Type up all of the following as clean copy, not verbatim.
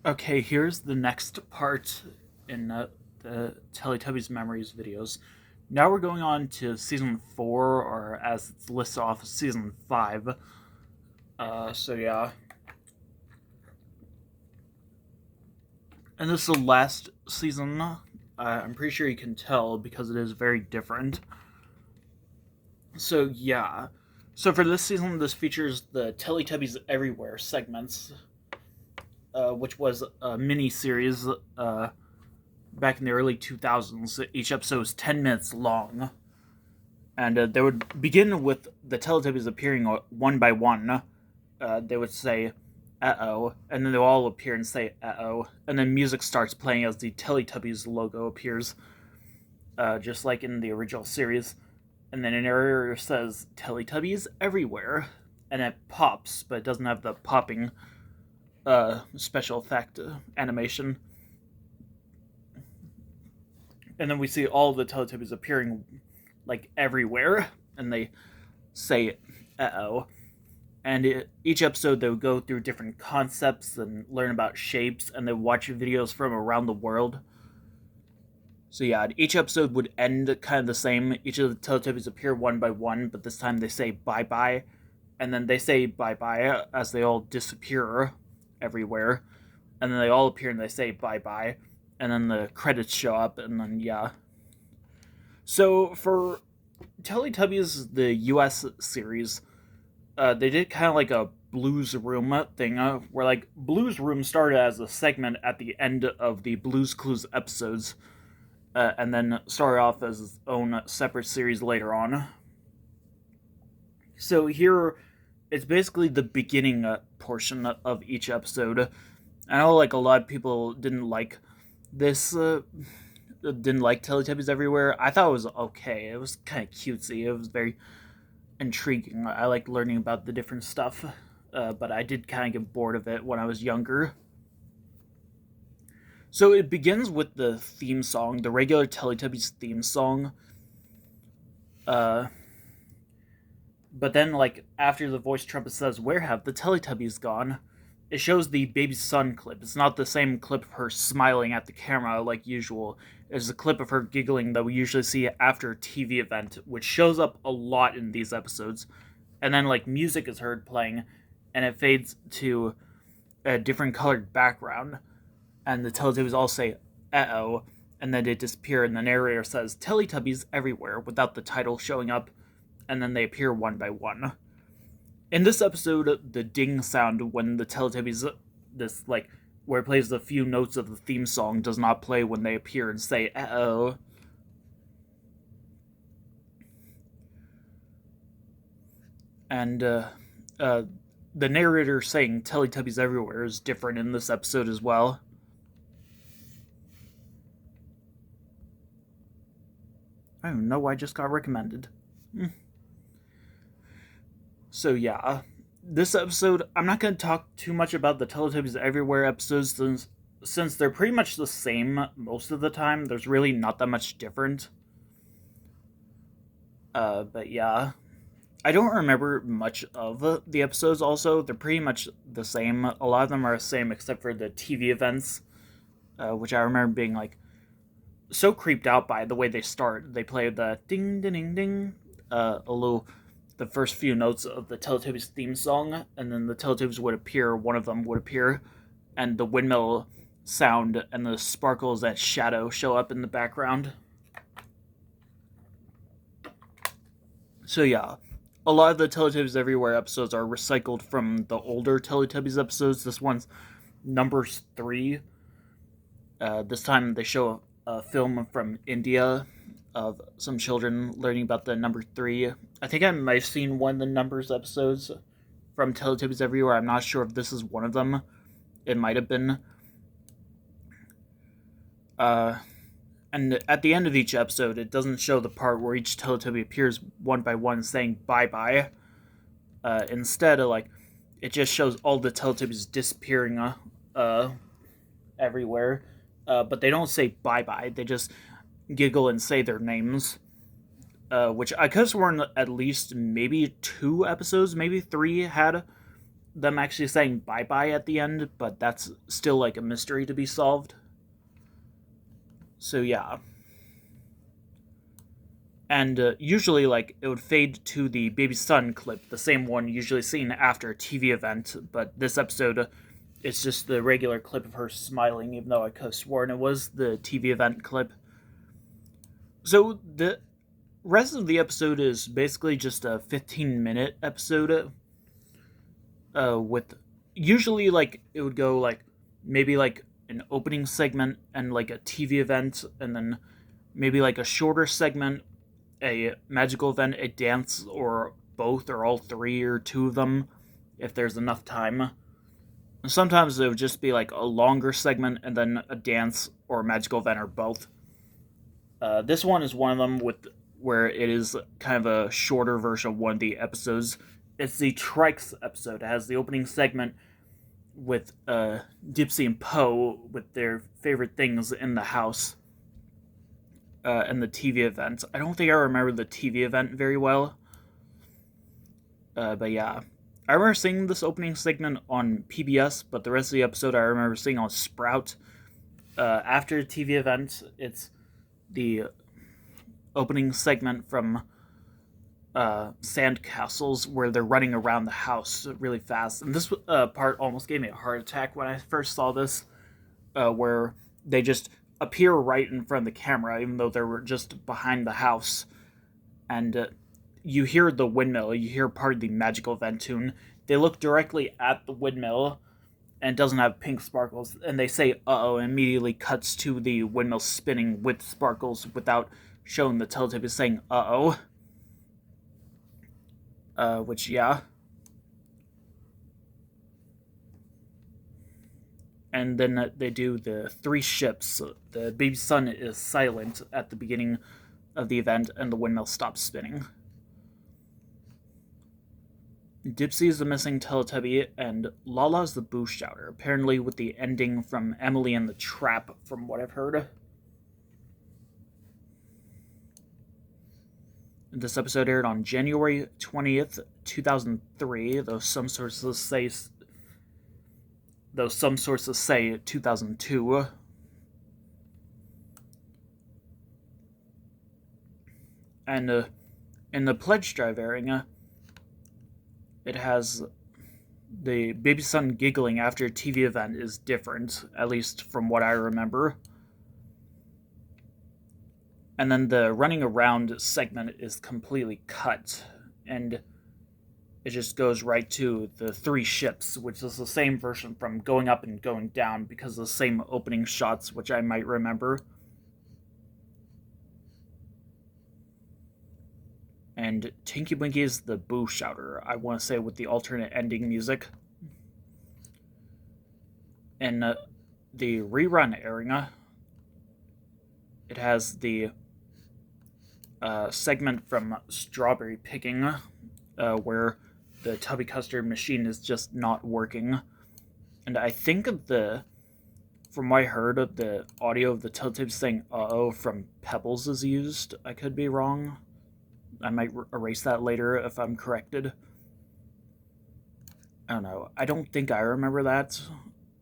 Okay, here's the next part in the Teletubbies Memories videos. Now we're going on to season 4, or as it's listed off, season 5. So yeah. And this is the last season. I'm pretty sure you can tell because it is very different. So yeah. So for this season, this features the Teletubbies Everywhere segments, which was a mini series back in the early 2000s. Each episode was 10 minutes long. And they would begin with the Teletubbies appearing one by one. They would say, uh-oh, and then they'll all appear and say, uh-oh. And then music starts playing as the Teletubbies logo appears, just like in the original series. And then an narrator says, Teletubbies everywhere. And it pops, but it doesn't have the popping special effect animation. And then we see all the Teletubbies appearing like everywhere, and they say, uh-oh. And each episode they would go through different concepts and learn about shapes, and they watch videos from around the world. So yeah, each episode would end kind of the same. Each of the Teletubbies appear one by one, but this time they say bye-bye, and then they say bye-bye as they all disappear everywhere, and then they all appear and they say bye-bye, and then the credits show up, and then yeah. So for Teletubbies, the US series, they did kind of like a Blues Room thing, where like Blues Room started as a segment at the end of the Blues Clues episodes, and then started off as its own separate series later on. So here, it's basically the beginning portion of each episode. I know like a lot of people didn't like this. Didn't like Teletubbies Everywhere. I thought it was okay. It was kind of cutesy. It was very intriguing. I like learning about the different stuff, but I did kind of get bored of it when I was younger. So it begins with the theme song, the regular Teletubbies theme song. Uh, but then, like, after the voice trumpet says, "Where have the Teletubbies gone?" it shows the baby son clip. It's not the same clip of her smiling at the camera like usual. It's a clip of her giggling that we usually see after a TV event, which shows up a lot in these episodes. And then, like, music is heard playing, and it fades to a different colored background. And the Teletubbies all say, uh-oh, and then they disappear, and the narrator says, Teletubbies everywhere, without the title showing up, and then they appear one by one. In this episode, the ding sound when the Teletubbies, this, like, where it plays the few notes of the theme song, does not play when they appear and say, uh-oh. And, the narrator saying Teletubbies everywhere is different in this episode as well. I don't know why I just got recommended. So yeah, this episode, I'm not going to talk too much about the Teletubbies Everywhere episodes since they're pretty much the same most of the time. There's really not that much different. But yeah, I don't remember much of the episodes also. They're pretty much the same. A lot of them are the same except for the TV events, which I remember being like so creeped out by the way they start. They play the ding ding ding ding, a little, the first few notes of the Teletubbies theme song, and then the Teletubbies would appear, one of them would appear, and the windmill sound and the sparkles that shadow show up in the background. So yeah, a lot of the Teletubbies Everywhere episodes are recycled from the older Teletubbies episodes. This one's number 3. This time they show a film from India of some children learning about the number 3. I think I might have seen one of the numbers episodes from Teletubbies Everywhere. I'm not sure if this is one of them. It might have been. And at the end of each episode, it doesn't show the part where each Teletubby appears one by one saying bye-bye. Instead, like, it just shows all the Teletubbies disappearing everywhere. But they don't say bye-bye. They just giggle and say their names. Which I could have sworn at least maybe 2 episodes, maybe 3, had them actually saying bye-bye at the end, but that's still like a mystery to be solved. So yeah. And usually, like, it would fade to the baby son clip, the same one usually seen after a TV event, but this episode, it's just the regular clip of her smiling, even though I could have sworn it was the TV event clip. So the rest of the episode is basically just a 15-minute episode, with usually, like, it would go, like, maybe, like, an opening segment and, like, a TV event, and then maybe, like, a shorter segment, a magical event, a dance, or both, or all three, or two of them, if there's enough time. And sometimes it would just be like a longer segment and then a dance or a magical event, or both. This one is one of them with where it is kind of a shorter version of one of the episodes. It's the Trikes episode. It has the opening segment with Dipsy and Poe with their favorite things in the house. And the TV event. I don't think I remember the TV event very well. But yeah. I remember seeing this opening segment on PBS, but the rest of the episode I remember seeing on Sprout. After the TV event, it's the opening segment from Sandcastles, where they're running around the house really fast. And this part almost gave me a heart attack when I first saw this, where they just appear right in front of the camera, even though they were just behind the house. And you hear the windmill, you hear part of the magical event tune. They look directly at the windmill, and it doesn't have pink sparkles, and they say uh-oh, and immediately cuts to the windmill spinning with sparkles without showing the Teletubbies saying uh-oh. Which, yeah. And then they do the three ships. The baby sun is silent at the beginning of the event, and the windmill stops spinning. Dipsy is the missing Teletubby, and Lala's the boo shouter, apparently with the ending from Emily and the Trap, from what I've heard. This episode aired on January 20th, 2003, though some sources say 2002. And in the Pledge Drive airing, it has the baby son giggling after a TV event is different, at least from what I remember. And then the running around segment is completely cut, and it just goes right to the three ships, which is the same version from Going Up and Going Down, because of the same opening shots, which I might remember. And Tinky Winky is the boo shouter, I want to say, with the alternate ending music. In the rerun airing, it has the segment from Strawberry Picking, where the Tubby Custard machine is just not working. And I think from what I heard, of the audio of the Teletubbies saying uh-oh from Pebbles is used. I could be wrong. I might erase that later if I'm corrected. I don't know. I don't think I remember that,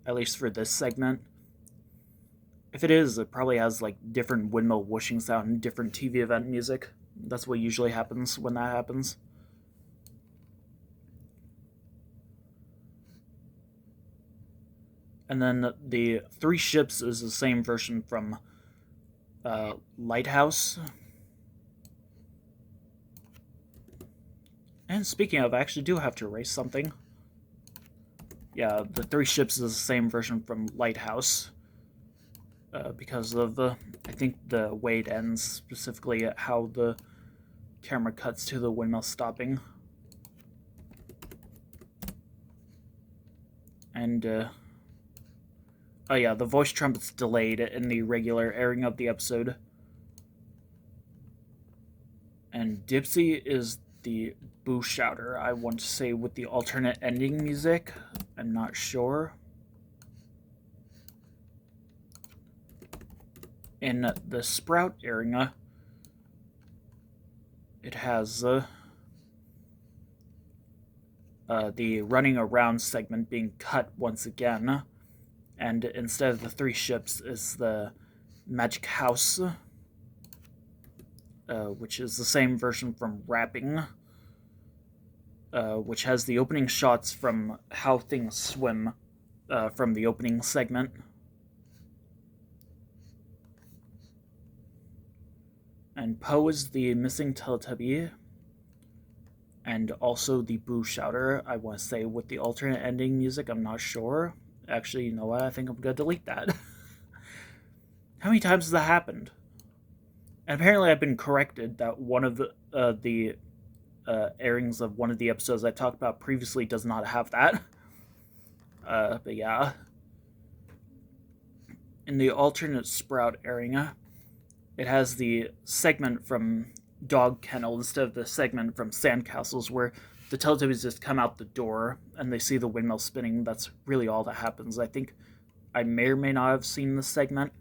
at least for this segment. If it is, it probably has like different windmill whooshing sound and different TV event music. That's what usually happens when that happens. And then the three ships is the same version from Lighthouse. And speaking of, I actually do have to erase something. Yeah, the three ships is the same version from Lighthouse. Because of I think the way it ends, specifically at how the camera cuts to the windmill stopping. And, oh yeah, the voice trumpet's delayed in the regular airing of the episode. And Dipsy is the boo shouter, I want to say, with the alternate ending music. I'm not sure. In the Sprout airing, it has the running around segment being cut once again, and instead of the three ships, is the Magic House, which is the same version from Wrapping, which has the opening shots from How Things Swim from the opening segment. And Poe is the missing Teletubby, and also the Boo Shouter. I want to say with the alternate ending music, I'm not sure. Actually, you know what? I think I'm going to delete that. How many times has that happened? And apparently I've been corrected that one of the airings of one of the episodes I talked about previously does not have that. But yeah. In the alternate Sprout airing, it has the segment from Dog Kennel instead of the segment from Sandcastles where the Teletubbies just come out the door and they see the windmill spinning. That's really all that happens. I think I may or may not have seen this segment.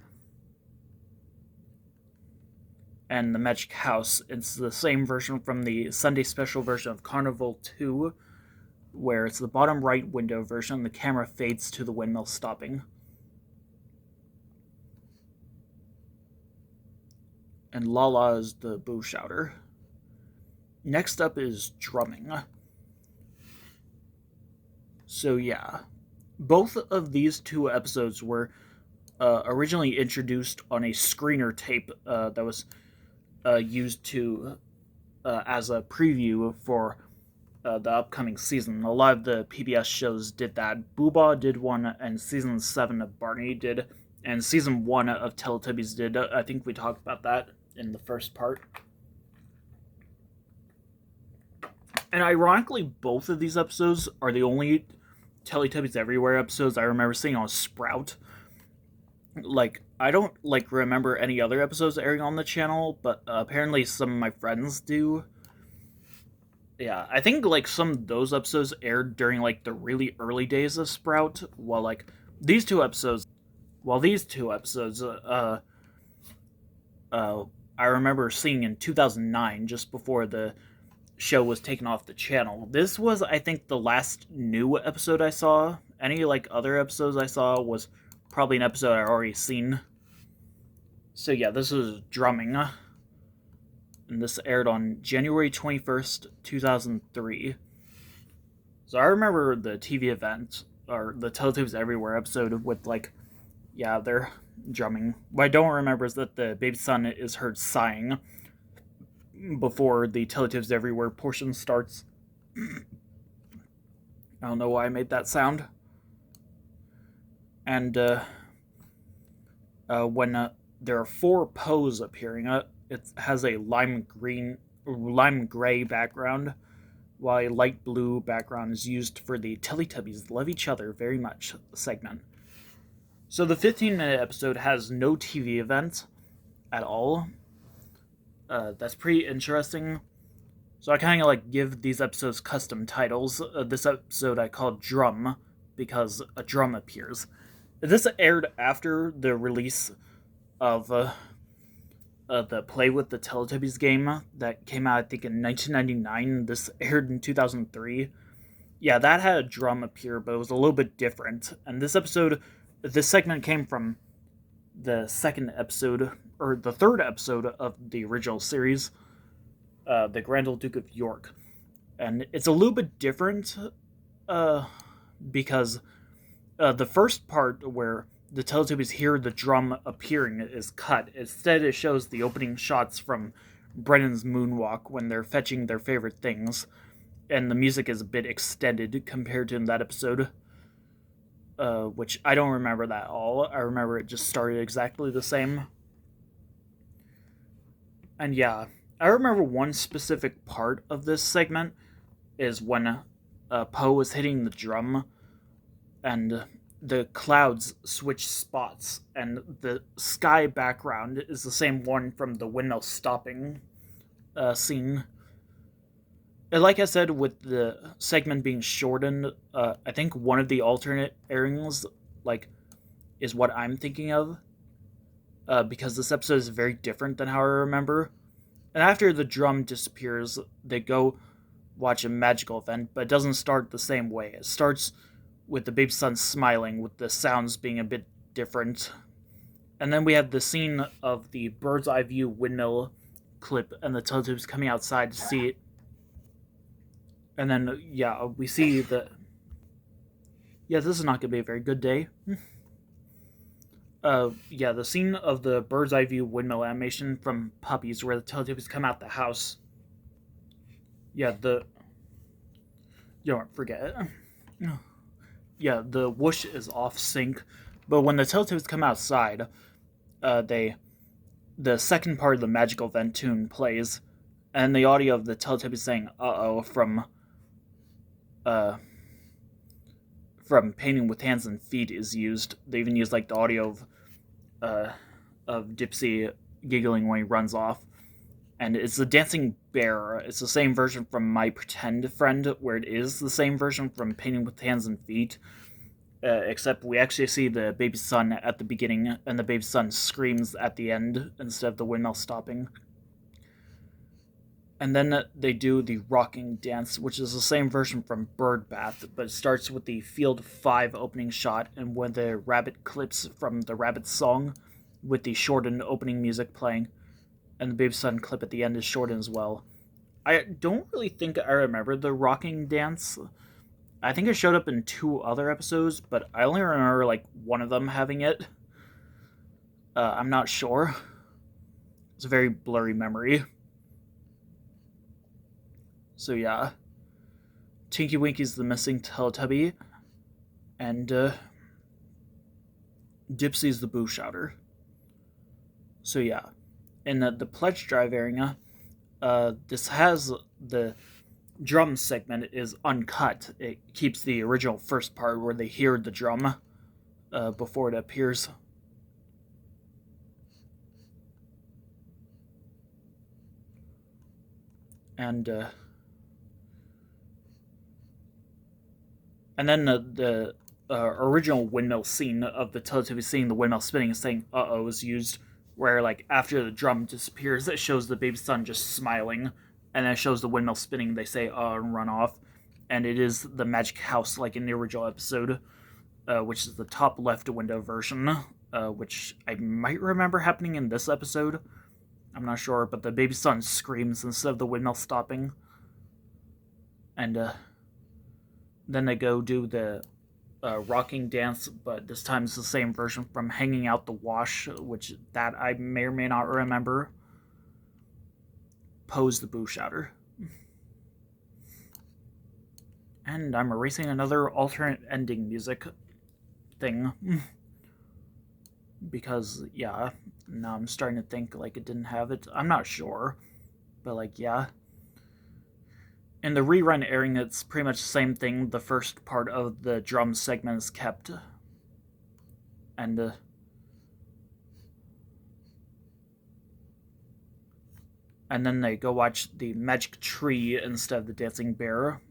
And the Magic House, it's the same version from the Sunday special version of Carnival 2, where it's the bottom right window version. The camera fades to the windmill stopping. And Lala is the Boo Shouter. Next up is drumming. So yeah, both of these two episodes were originally introduced on a screener tape that was used to as a preview for the upcoming season. A lot of the PBS shows did that. Booba did one, and season 7 of Barney did, and season 1 of Teletubbies did. I think we talked about that in the first part. And ironically, both of these episodes are the only Teletubbies Everywhere episodes I remember seeing on Sprout. Like, I don't remember any other episodes airing on the channel, but apparently some of my friends do. Yeah, I think some of those episodes aired during the really early days of Sprout, while these two episodes, I remember seeing in 2009, just before the show was taken off the channel. This was, I think, the last new episode I saw. Any other episodes I saw was probably an episode I already seen. So yeah, this is drumming. And this aired on January 21st, 2003. So I remember the TV event, or the Teletubbies Everywhere episode with they're drumming. What I don't remember is that the baby son is heard sighing before the Teletubbies Everywhere portion starts. I don't know why I made that sound. And when there are 4 Poes appearing, it has a lime gray background, while a light blue background is used for the Teletubbies Love Each Other Very Much segment. So the 15-minute episode has no TV event at all. That's pretty interesting. So I kind of give these episodes custom titles. This episode I called Drum because a drum appears. This aired after the release of the Play with the Teletubbies game that came out, I think, in 1999. This aired in 2003. Yeah, that had a drum appear, but it was a little bit different. And this segment came from the second episode, or the third episode of the original series, The Grand Old Duke of York. And it's a little bit different because the first part where the Teletubbies hear the drum appearing is cut. Instead, it shows the opening shots from Brennan's moonwalk when they're fetching their favorite things, and the music is a bit extended compared to in that episode, which I don't remember that at all. I remember it just started exactly the same. And yeah, I remember one specific part of this segment is when Poe is hitting the drum, and the clouds switch spots, and the sky background is the same one from the windmill stopping scene. And like I said, with the segment being shortened, I think one of the alternate airings is what I'm thinking of, because this episode is very different than how I remember. And after the drum disappears, they go watch a magical event, but it doesn't start the same way. It starts with the baby sun smiling, with the sounds being a bit different. And then we have the scene of the bird's eye view windmill clip and the Teletubbies coming outside to see it. And then, yeah, we see the. Yeah, this is not going to be a very good day. Yeah, the scene of the bird's eye view windmill animation from Puppies where the Teletubbies come out the house. Yeah, you don't forget it. Yeah, the whoosh is off sync, but when the Teletubbies come outside, the second part of the magical event tune plays, and the audio of the Teletubbies saying "uh oh" uh from Painting with Hands and Feet is used. They even use like the audio uh of Dipsy giggling when he runs off. And it's the dancing bear. It's the same version from My Pretend Friend, where it is the same version from Painting with Hands and Feet. Except we actually see the baby sun at the beginning, and the baby sun screams at the end instead of the windmill stopping. And then they do the rocking dance, which is the same version from Bird Bath, but it starts with the Field 5 opening shot, and when the rabbit clips from the rabbit song, with the shortened opening music playing, and the baby sun clip at the end is shortened as well. I don't really think I remember the rocking dance. I think it showed up in 2 other episodes, but I only remember like one of them having it. I'm not sure. It's a very blurry memory. So yeah, Tinky Winky's the missing Teletubby, and Dipsy's the Boo Shouter. So yeah, in the pledge drive area, this has the drum segment is uncut. It keeps the original first part where they hear the drum before it appears. And then the original windmill scene of the Teletubbies seeing the windmill spinning and saying "uh oh" is used, where like after the drum disappears, it shows the baby sun just smiling, and then it shows the windmill spinning. They say and run off, and it is the magic house like in the original episode, which is the top left window version, which I might remember happening in this episode. I'm not sure, but the baby sun screams instead of the windmill stopping, and then they go do the rocking dance, but this time it's the same version from Hanging Out the Wash, which that I may or may not remember. Pose the Boo Shouter. And I'm erasing another alternate ending music thing. Because, yeah, now I'm starting to think like it didn't have it. I'm not sure, but like, yeah. In the rerun airing, it's pretty much the same thing. The first part of the drum segment is kept. And then they go watch the magic tree instead of the dancing bear.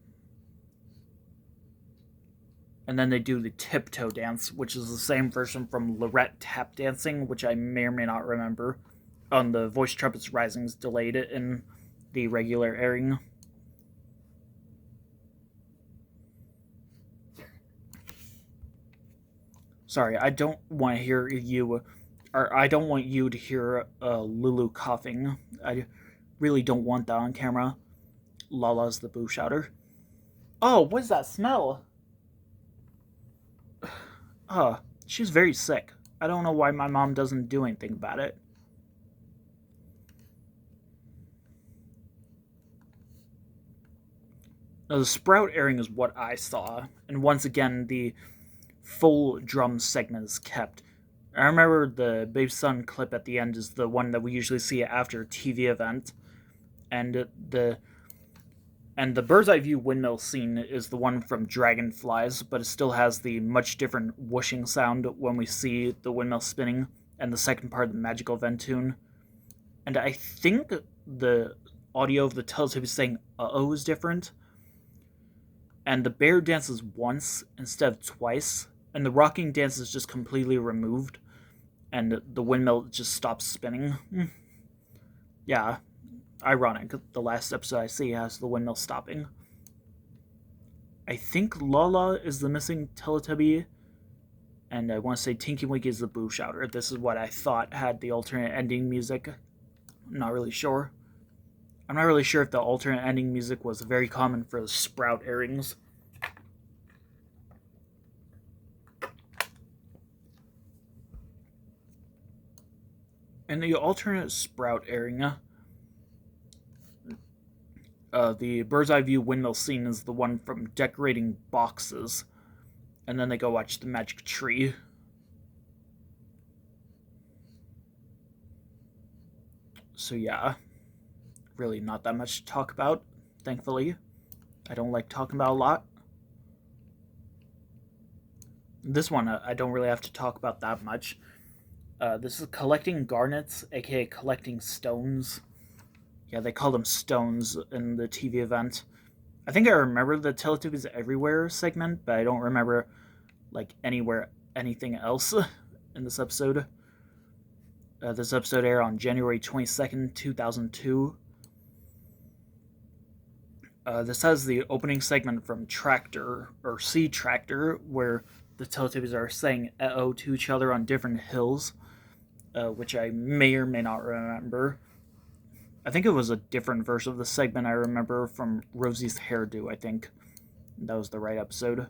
And then they do the tiptoe dance, which is the same version from Lorette tap dancing, which I may or may not remember. On the Voice Trumpets Rising's delayed it in the regular airing. Sorry, I don't want to hear you, or I don't want you to hear Lulu coughing. I really don't want that on camera. Lala's the Boo Shouter. Oh, what's that smell? She's very sick. I don't know why my mom doesn't do anything about it. Now, the Sprout airing is what I saw, and once again, the full drum segment is kept. I remember the Baby Sun clip at the end is the one that we usually see after a TV event, and the bird's eye view windmill scene is the one from Dragonflies, but it still has the much different whooshing sound when we see the windmill spinning, and the second part of the magical event tune. And I think the audio of the Teletubbies saying "uh-oh" is different. And the bear dances once instead of twice, and the rocking dance is just completely removed, and the windmill just stops spinning. Yeah. ironic. The last episode I see has the windmill stopping. I think Lala is the missing Teletubby, and I want to say Tinky Winky is the Boo Shouter. This is what I thought had the alternate ending music. I'm not really sure. I'm not really sure if the alternate ending music was very common for the Sprout airings. In the alternate Sprout airing, the bird's eye view windmill scene is the one from decorating boxes, and then they go watch the magic tree. So yeah, really not that much to talk about, thankfully. I don't like talking about a lot. This one, I don't really have to talk about that much. This is collecting garnets, aka collecting stones. Yeah, they call them stones in the TV event. I think I remember the Teletubbies Everywhere segment, but I don't remember like anywhere anything else in this episode. This episode aired on January 22nd, 2002. This has the opening segment from Tractor, or Sea Tractor, where the Teletubbies are saying "uh-oh" to each other on different hills, which I may or may not remember. I think it was a different version of the segment I remember from Rosie's Hairdo, I think. That was the right episode.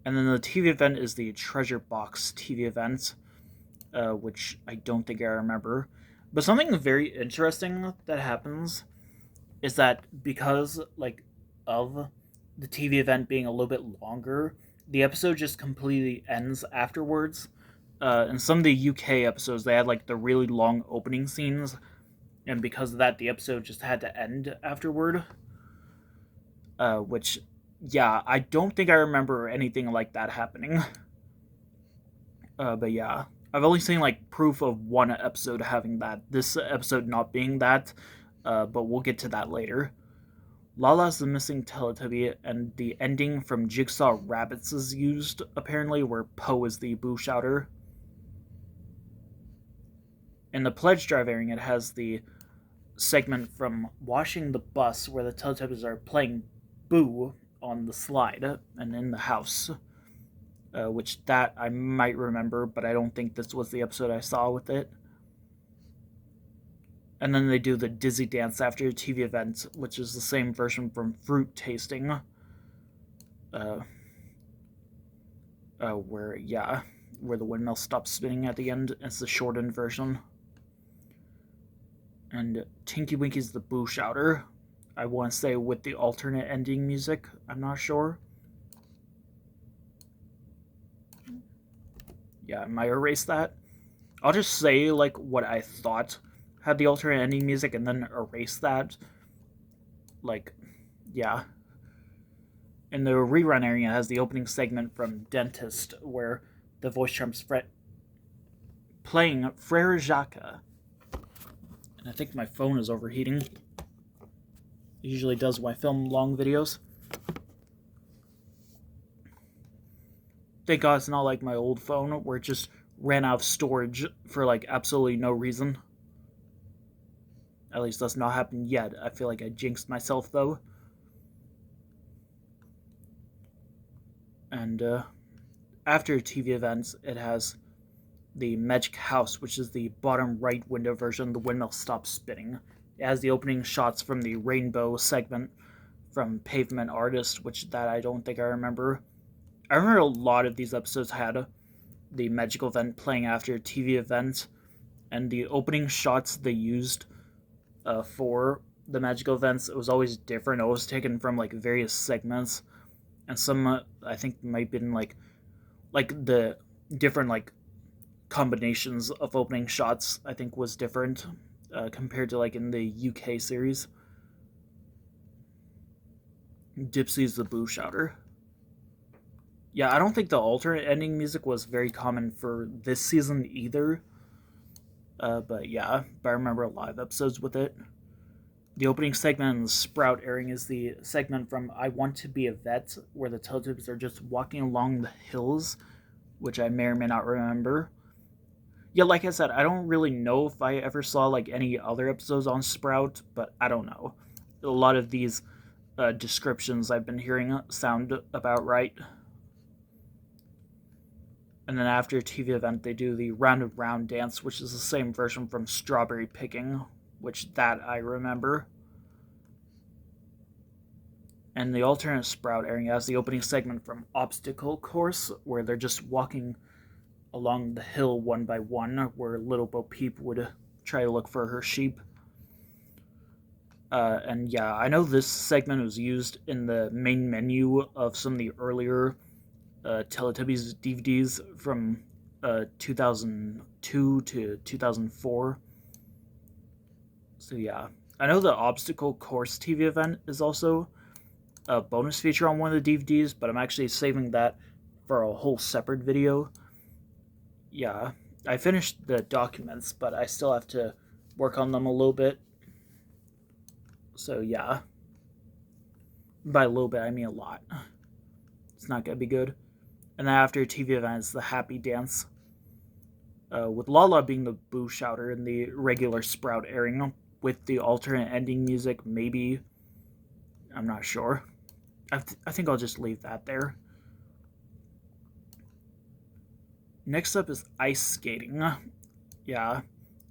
And then the TV event is the Treasure Box TV event, which I don't think I remember. But something very interesting that happens is that because, like, of the TV event being a little bit longer, the episode just completely ends afterwards. In some of the UK episodes, they had, like, the really long opening scenes, and because of that, the episode just had to end afterward. Which, yeah, I don't think I remember anything like that happening. But yeah, I've only seen like proof of one episode having that. This episode not being that, but we'll get to that later. Lala's the missing Teletubby, and the ending from Jigsaw Rabbits is used, apparently, where Poe is the Boo Shouter. In the Pledge Drive airing, it has the segment from Washing the Bus, where the Teletubbies are playing Boo on the slide and in the house. Which that I might remember, but I don't think this was the episode I saw with it. And then they do the Dizzy Dance after a TV event, which is the same version from Fruit Tasting. Where the windmill stops spinning at the end. It's the shortened version. And Tinky Winky's the Boo Shouter. I want to say with the alternate ending music. I'm not sure. Yeah, I might erase that. I'll just say, like, what I thought had the alternate ending music and then erase that. Like, yeah. In the rerun area, it has the opening segment from Dentist, where the voice trump's playing Frere Jacques. And I think my phone is overheating. It usually does when I film long videos. Thank God it's not like my old phone, where it just ran out of storage for, like, absolutely no reason. At least that's not happened yet. I feel like I jinxed myself, though. And, after TV events, it has the Magic House, which is the bottom right window version. The windmill stops spinning. It has the opening shots from the Rainbow segment from Pavement Artist, which that I don't think I remember. I remember a lot of these episodes had the magical event playing after a TV event, and the opening shots they used for the magical events, it was always different. It was taken from like various segments, and some I think might have been like the different like combinations of opening shots. I think was different compared to like in the UK series. Dipsy's the Boo Shouter. Yeah, I don't think the alternate ending music was very common for this season either. But yeah, I remember a lot of episodes with it. The opening segment in the Sprout airing is the segment from I Want to Be a Vet, where the Teletubbies are just walking along the hills, which I may or may not remember. Yeah, like I said, I don't really know if I ever saw like any other episodes on Sprout, but I don't know. A lot of these descriptions I've been hearing sound about right. And then after a TV event, they do the round and round dance, which is the same version from Strawberry Picking, which that I remember. And the alternate Sprout airing has the opening segment from Obstacle Course, where they're just walking along the hill one by one, where Little Bo Peep would try to look for her sheep. And yeah, I know this segment was used in the main menu of some of the earlier Teletubbies DVDs from 2002 to 2004. So yeah, I know the Obstacle Course TV event is also a bonus feature on one of the DVDs, but I'm actually saving that for a whole separate video. Yeah, I finished the documents, but I still have to work on them a little bit. So yeah, by a little bit I mean a lot. It's not gonna be good. And then after TV events, the Happy Dance, with Lala being the boo shouter and the regular Sprout airing with the alternate ending music. Maybe, I'm not sure. I think I'll just leave that there. Next up is ice skating. Yeah,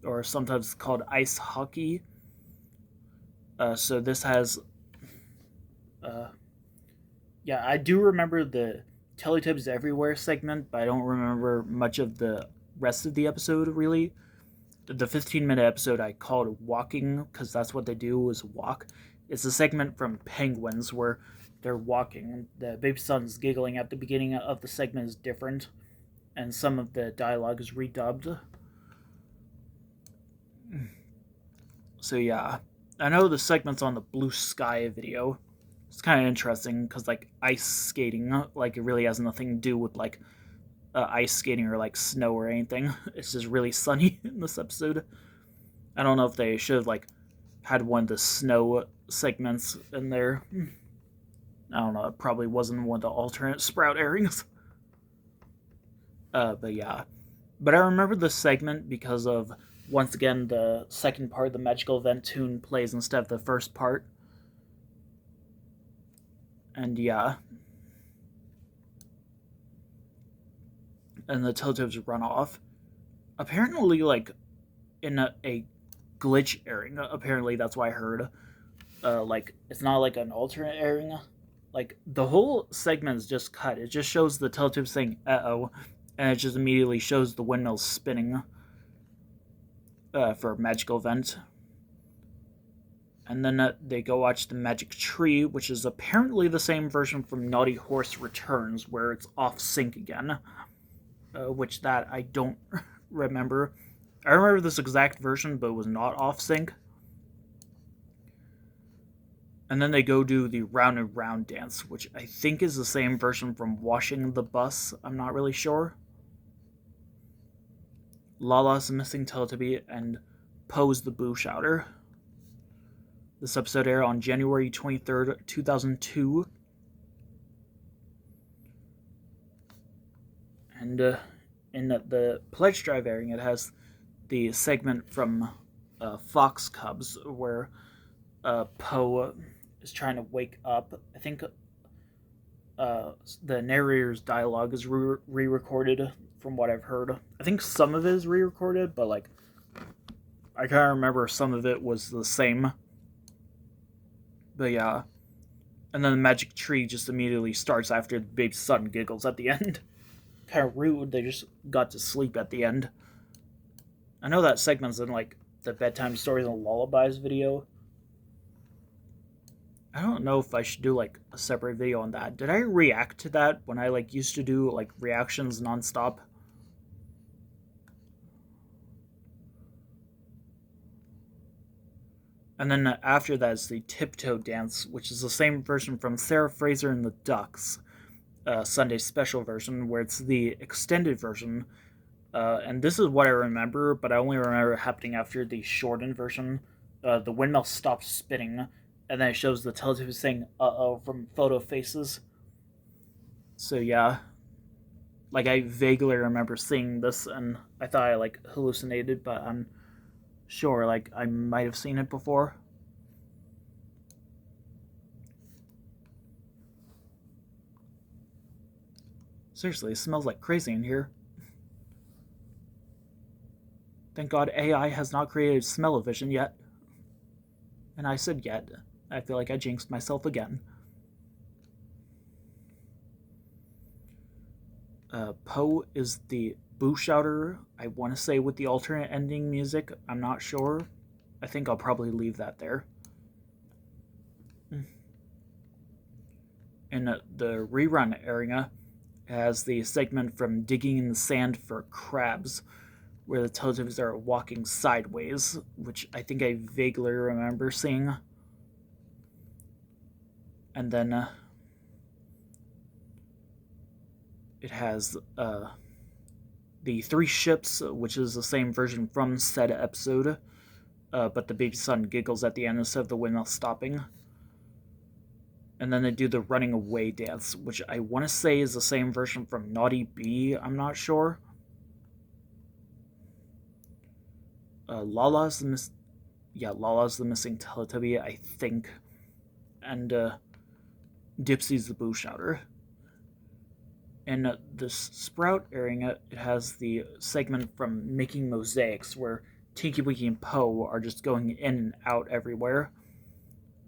or sometimes called ice hockey. So this has, yeah, I do remember the Teletubbies Everywhere segment, but I don't remember much of the rest of the episode really. The 15-minute episode I called Walking because that's what they do is walk. It's a segment from Penguins where they're walking. The baby son's giggling at the beginning of the segment is different, and some of the dialogue is redubbed. So yeah, I know the segment's on the Blue Sky video. It's kind of interesting because like ice skating, like it really has nothing to do with like ice skating or like snow or anything. It's just really sunny in this episode. I don't know if they should have like had one of the snow segments in there. I don't know. It probably wasn't one of the alternate Sprout airings. But yeah. But I remember this segment because of, once again, the second part of the magical event tune plays instead of the first part. And yeah. And the Teletubbies run off. Apparently, like, in a glitch airing, apparently that's why I heard. Like, it's not like an alternate airing. Like, the whole segment is just cut. It just shows the Teletubbies saying, uh-oh, and it just immediately shows the windmill spinning for a magical event. And then they go watch the Magic Tree, which is apparently the same version from Naughty Horse Returns, where it's off sync again. Which that I don't remember. I remember this exact version, but it was not off sync. And then they go do the round and round dance, which I think is the same version from Washing the Bus. I'm not really sure. Lala's a missing Teletubby, and Poe's the boo shouter. This episode aired on January 23rd, 2002. And in the Pledge Drive airing, it has the segment from Fox Cubs where Poe is trying to wake up. I think the narrator's dialogue is re-recorded from what I've heard. I think some of it is re-recorded, but like I can't remember if some of it was the same. But yeah. And then the Magic Tree just immediately starts after the baby's son giggles at the end. Kind of rude, they just got to sleep at the end. I know that segment's in like the Bedtime Stories and Lullabies video. I don't know if I should do like a separate video on that. Did I react to that when I like used to do like reactions nonstop? And then after that is the Tiptoe Dance, which is the same version from Sarah Fraser and the Ducks, Sunday special version, where it's the extended version. And this is what I remember, but I only remember it happening after the shortened version. The windmill stops spinning, and then it shows the Teletubbies saying "uh-oh" from photo faces. So yeah. Like, I vaguely remember seeing this, and I thought I, like, hallucinated, but I'm sure, like, I might have seen it before. Seriously, it smells like crazy in here. Thank God AI has not created smell-o-vision yet. And I said yet. I feel like I jinxed myself again. Poe is the boo shouter. I want to say with the alternate ending music. I'm not sure. I think I'll probably leave that there. In the rerun area has the segment from Digging in the Sand for Crabs, where the Teletubbies are walking sideways, which I think I vaguely remember seeing. And then it has the Three Ships, which is the same version from said episode, but the baby son giggles at the end instead of the windmill stopping. And then they do the running away dance, which I want to say is the same version from Naughty Bee. I'm not sure. Lala's the missing Teletubby, I think, and Dipsy's the boo shouter. In this Sprout area, it has the segment from Making Mosaics, where Tinky Winky and Poe are just going in and out everywhere,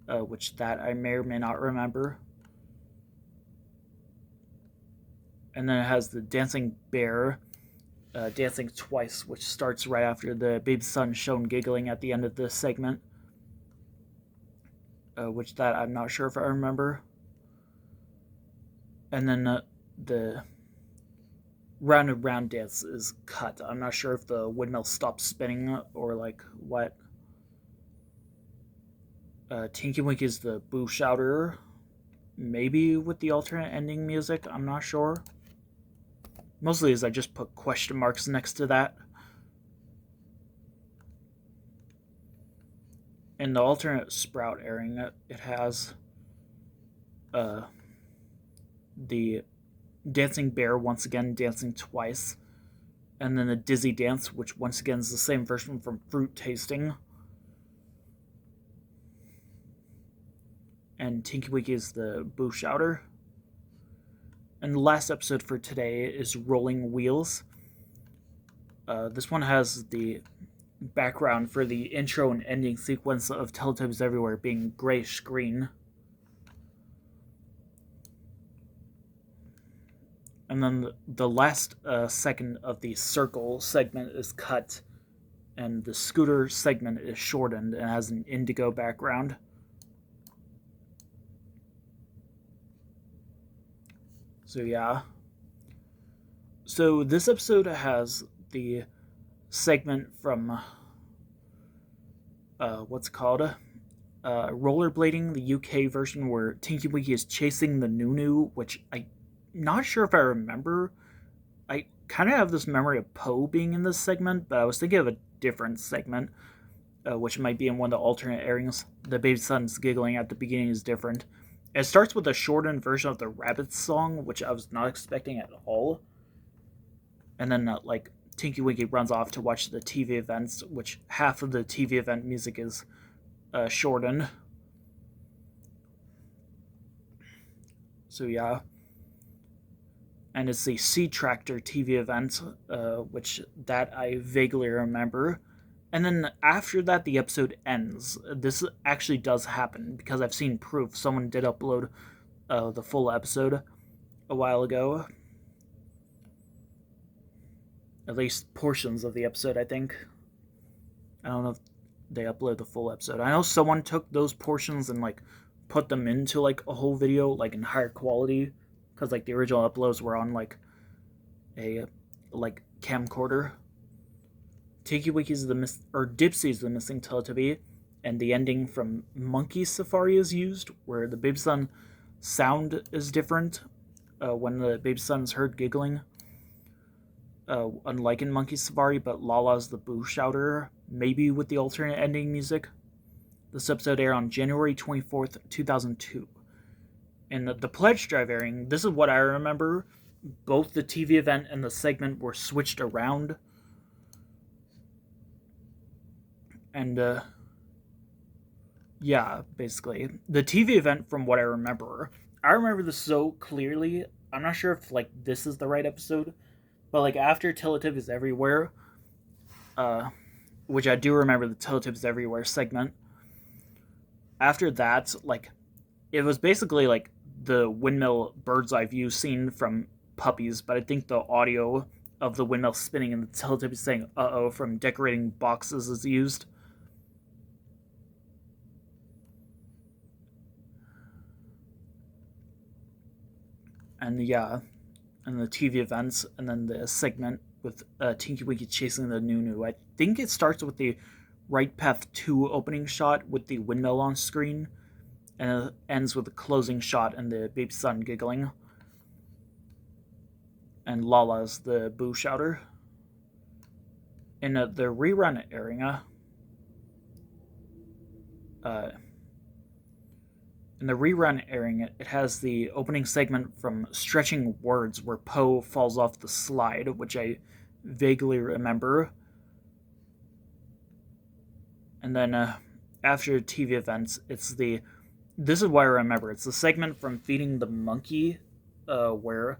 which that I may or may not remember. And then it has the Dancing Bear dancing twice, which starts right after the baby son shown giggling at the end of the segment, which that I'm not sure if I remember. And then the round and round dance is cut. I'm not sure if the windmill stops spinning or like what. Tinky Winky is the boo shouter, maybe with the alternate ending music. I'm not sure. Mostly as I just put question marks next to that. In the alternate Sprout airing, it has the Dancing Bear once again dancing twice, and then the Dizzy Dance, which once again is the same version from Fruit Tasting. And Tinky Winky is the boo shouter. And the last episode for today is Rolling Wheels. This one has the background for the intro and ending sequence of Teletubbies Everywhere being grayish green. And then the last second of the circle segment is cut, and the scooter segment is shortened and has an indigo background. So yeah. So this episode has the segment from what's called rollerblading, the UK version, where Tinky Winky is chasing the Nunu, which I'm not sure if I remember. I kind of have this memory of Poe being in this segment, but I was thinking of a different segment, which might be in one of the alternate airings. The baby son's giggling at the beginning is different. It starts with a shortened version of the Rabbits song, which I was not expecting at all. And then, like, Tinky Winky runs off to watch the TV events, which half of the TV event music is shortened. So, yeah. And it's the Sea Tractor TV event, which that I vaguely remember. And then after that, the episode ends. This actually does happen, because I've seen proof. Someone did upload the full episode a while ago. At least portions of the episode, I think. I don't know if they upload the full episode. I know someone took those portions and, like, put them into, like, a whole video, like, in higher quality. Because, like, the original uploads were on, like, a, like, camcorder. Tinky Winky's Dipsy's the missing Teletubby, and the ending from Monkey Safari is used, where the baby son sound is different when the baby son is heard giggling. Unlike in Monkey Safari, but Lala's the boo shouter, maybe with the alternate ending music. This episode aired on January 24th, 2002. In the Pledge Drive airing, this is what I remember. both the TV event and the segment were switched around. And yeah, basically the TV event, from what I remember this so clearly. I'm not sure if like this is the right episode, but like after Teletubbies Everywhere, uh, which I do remember the Teletubbies Everywhere segment. After that, like it was basically like the windmill bird's eye view scene from Puppies, but I think the audio of the windmill spinning and the Teletubbies saying "uh oh" from decorating boxes is used. And yeah, and the TV events, and then the segment with Tinky Winky chasing the Nunu. I think it starts with the Right Path 2 opening shot with the windmill on screen, and it ends with the closing shot and the baby son giggling. And Lala's the boo shouter. In the rerun area, uh, in the rerun airing, it has the opening segment from Stretching Words where Poe falls off the slide, which I vaguely remember. And then after TV events, this is why I remember. It's the segment from Feeding the Monkey, where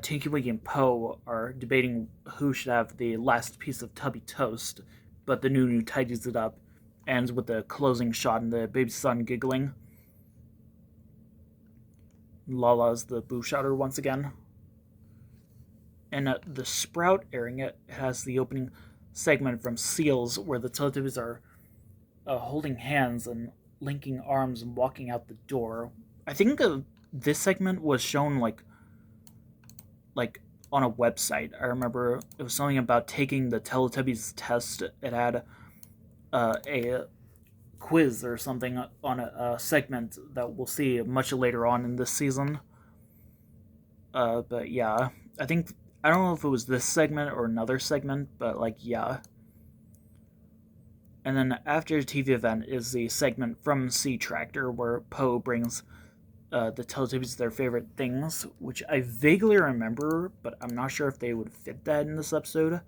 Tinky Winky and Poe are debating who should have the last piece of tubby toast, but the Nunu tidies it up, ends with the closing shot and the baby son giggling. Lala's the boo shouter once again. And the Sprout airing, it has the opening segment from Seals where the Teletubbies are holding hands and linking arms and walking out the door. I think this segment was shown like on a website. I remember it was something about taking the Teletubbies test. It had a quiz or something on a segment that we'll see much later on in this season. But yeah, I don't know if it was this segment or another segment, but like yeah. And then after the TV event is the segment from Sea Tractor where Poe brings the Teletubbies their favorite things, which I vaguely remember, but I'm not sure if they would fit that in this episode.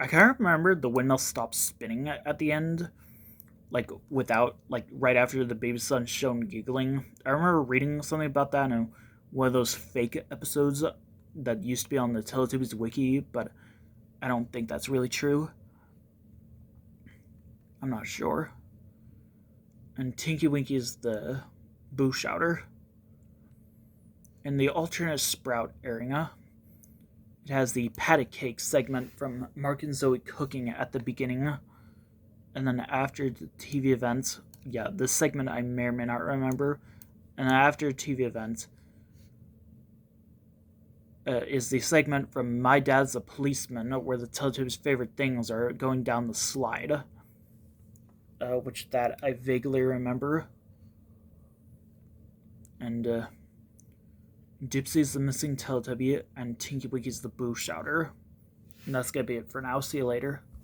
I kind of remember the windmill stopped spinning at the end, like without, like right after the baby son shown giggling. I remember reading something about that in one of those fake episodes that used to be on the Teletubbies wiki, but I don't think that's really true. I'm not sure. And Tinky Winky is the boo shouter. In the alternate Sprout area, it has the patty cake segment from Mark and Zoe cooking at the beginning. And then after the TV event, yeah, this segment I may or may not remember. And then after TV event is the segment from My Dad's a Policeman, where the Teletubbies' favorite things are going down the slide. Which that I vaguely remember. And Dipsy's the missing Teletubby, and Tinky Winky's the boo shouter. And that's gonna be it for now. See you later.